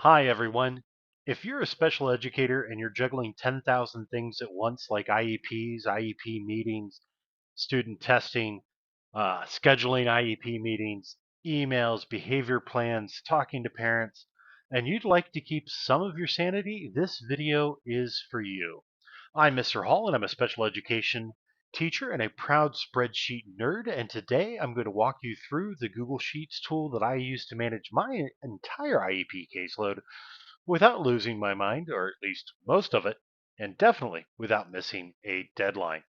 Hi, everyone. If you're a special educator and you're juggling 10,000 things at once, like IEPs, IEP meetings, student testing, scheduling IEP meetings, emails, behavior plans, talking to parents, and you'd like to keep some of your sanity, this video is for you. I'm Mr. Hall, and I'm a special education teacher and a proud spreadsheet nerd. And today I'm going to walk you through the Google Sheets tool that I use to manage my entire IEP caseload without losing my mind, or at least most of it, and definitely without missing a deadline.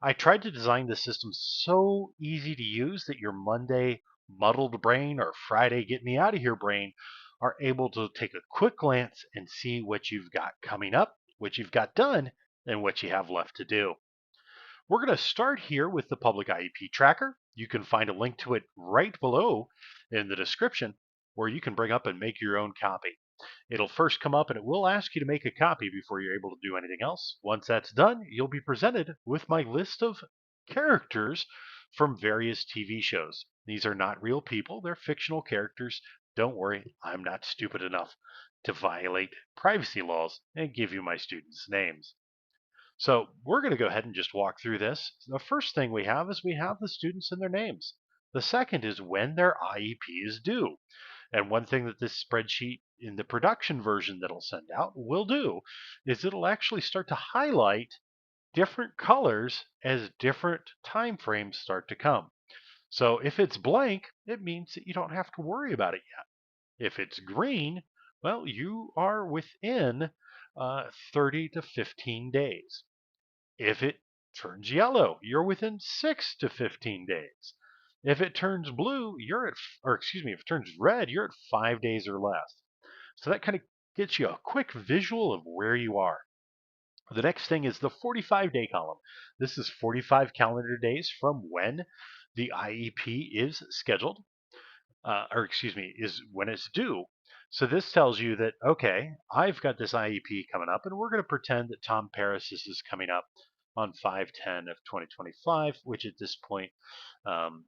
I tried to design the system so easy to use that your Monday muddled brain or Friday get me out of here brain are able to take a quick glance and see what you've got coming up, what you've got done, and what you have left to do. We're going to start here with the public IEP tracker. You can find a link to it right below in the description where you can bring up and make your own copy. It'll first come up and it will ask you to make a copy before you're able to do anything else. Once that's done, you'll be presented with my list of characters from various TV shows. These are not real people, they're fictional characters. Don't worry, I'm not stupid enough to violate privacy laws and give you my students' names. So we're going to go ahead and just walk through this. The first thing we have is we have the students and their names. The second is when their IEP is due. And one thing that this spreadsheet in the production version that it'll send out will do is it'll actually start to highlight different colors as different time frames start to come. So if it's blank, it means that you don't have to worry about it yet. If it's green, well, you are within 30 to 15 days. If it turns yellow, you're within 6 to 15 days. If it turns blue, you're at, or excuse me, if it turns red, you're at 5 days or less. So that kind of gets you a quick visual of where you are. The next thing is the 45-day column. This is 45 calendar days from when the IEP is scheduled, or excuse me, is when it's due. So this tells you that, okay, I've got this IEP coming up, and we're going to pretend that Tom Paris is coming up on 5/10 of 2025, which at this point um,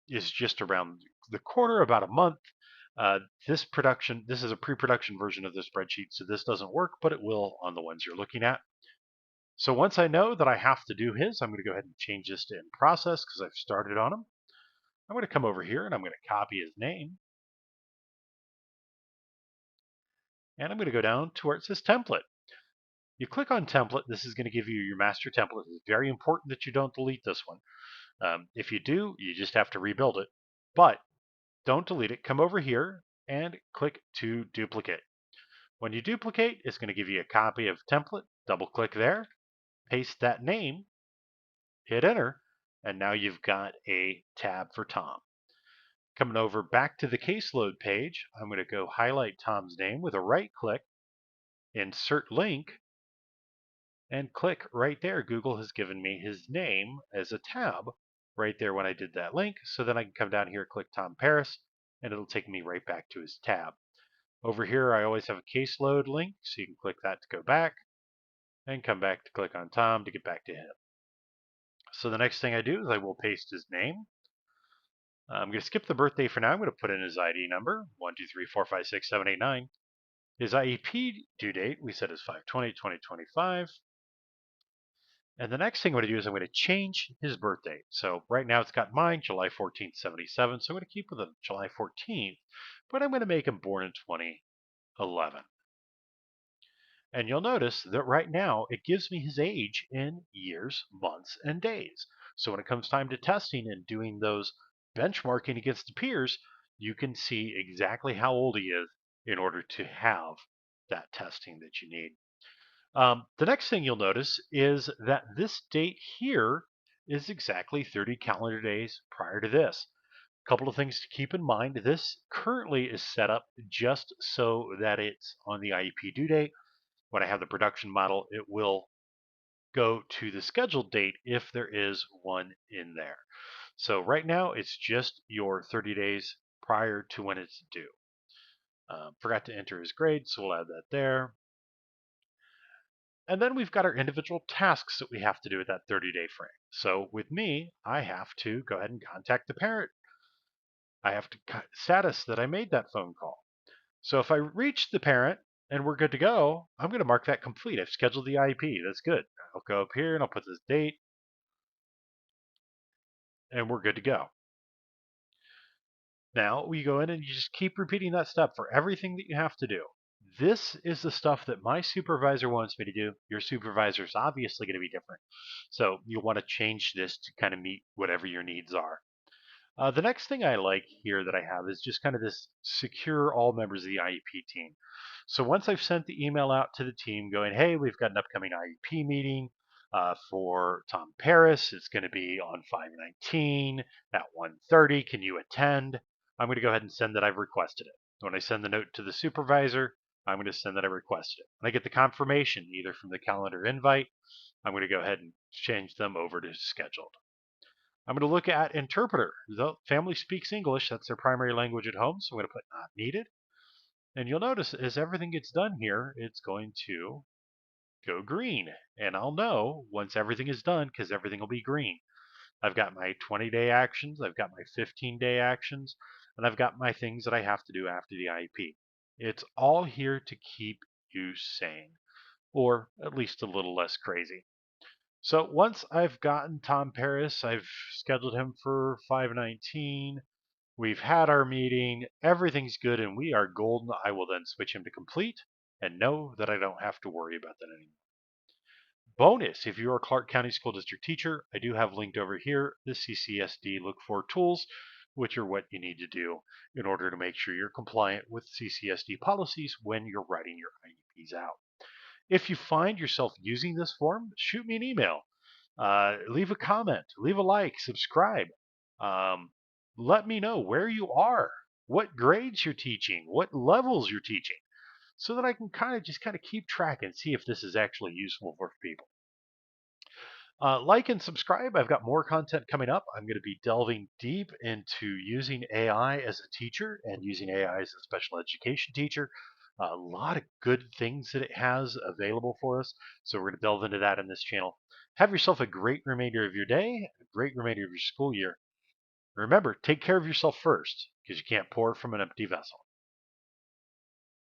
is just around the corner, about a month. This is a pre-production version of the spreadsheet, so this doesn't work, but it will on the ones you're looking at. So once I know that I have to do his, I'm going to go ahead and change this to in process because I've started on him. I'm going to come over here and I'm going to copy his name. And I'm going to go down to where it says template. You click on template. This is going to give you your master template. It's very important that you don't delete this one. If you do, you just have to rebuild it. But don't delete it. Come over here and click to duplicate. When you duplicate, it's going to give you a copy of template. Double click there, paste that name, hit enter, and now you've got a tab for Tom. Coming over back to the caseload page, I'm going to go highlight Tom's name with a right click, insert link, and click right there. Google has given me his name as a tab right there when I did that link. So then I can come down here, click Tom Paris, and it'll take me right back to his tab. Over here, I always have a caseload link, so you can click that to go back and come back to click on Tom to get back to him. So the next thing I do is I will paste his name. I'm going to skip the birthday for now. I'm going to put in his ID number, 123456789. His IEP due date, we said is 5/20/2025. And the next thing I'm going to do is I'm going to change his birth date. So right now it's got mine, July 14th, 77. So I'm going to keep with it July 14th, but I'm going to make him born in 2011. And you'll notice that right now it gives me his age in years, months, and days. So when it comes time to testing and doing those benchmarking against the peers, you can see exactly how old he is in order to have that testing that you need. The next thing you'll notice is that this date here is exactly 30 calendar days prior to this. A couple of things to keep in mind. This currently is set up just so that it's on the IEP due date. When I have the production model, it will go to the scheduled date if there is one in there. So right now, it's just your 30 days prior to when it's due. Forgot to enter his grade, so we'll add that there. And then we've got our individual tasks that we have to do at that 30-day frame. So with me, I have to go ahead and contact the parent. I have to status that I made that phone call. So if I reach the parent and we're good to go, I'm going to mark that complete. I've scheduled the IEP. That's good. I'll go up here and I'll put this date and we're good to go. Now we go in and you just keep repeating that step for everything that you have to do. This is the stuff that my supervisor wants me to do. Your supervisor is obviously going to be different. So you'll want to change this to kind of meet whatever your needs are. The next thing I like here that I have is just kind of this secure all members of the IEP team. So once I've sent the email out to the team going, hey, we've got an upcoming IEP meeting for Tom Paris. It's going to be on 5/19 at 1:30. Can you attend? I'm going to go ahead and send that I've requested it. When I send the note to the supervisor, I'm going to send that I requested it. When I get the confirmation, either from the calendar invite, I'm going to go ahead and change them over to scheduled. I'm going to look at interpreter. The family speaks English. That's their primary language at home. So I'm going to put not needed. And you'll notice as everything gets done here, it's going to go green. And I'll know once everything is done because everything will be green. I've got my 20-day actions. I've got my 15-day actions. And I've got my things that I have to do after the IEP. It's all here to keep you sane, or at least a little less crazy. So once I've gotten Tom Paris, I've scheduled him for 5/19. We've had our meeting, everything's good, and we are golden. I will then switch him to complete and know that I don't have to worry about that anymore. Bonus, if you're a Clark County School District teacher, I do have linked over here the CCSD Look For tools, which are what you need to do in order to make sure you're compliant with CCSD policies when you're writing your IEPs out. If you find yourself using this form, shoot me an email. Leave a comment, leave a like, subscribe. Um, Let me know where you are, what grades you're teaching, what levels you're teaching, so that I can kind of keep track and see if this is actually useful for people. Like and subscribe. I've got more content coming up. I'm going to be delving deep into using AI as a teacher and using AI as a special education teacher. A lot of good things that it has available for us. So we're going to delve into that in this channel. Have yourself a great remainder of your day, a great remainder of your school year. Remember, take care of yourself first because you can't pour from an empty vessel.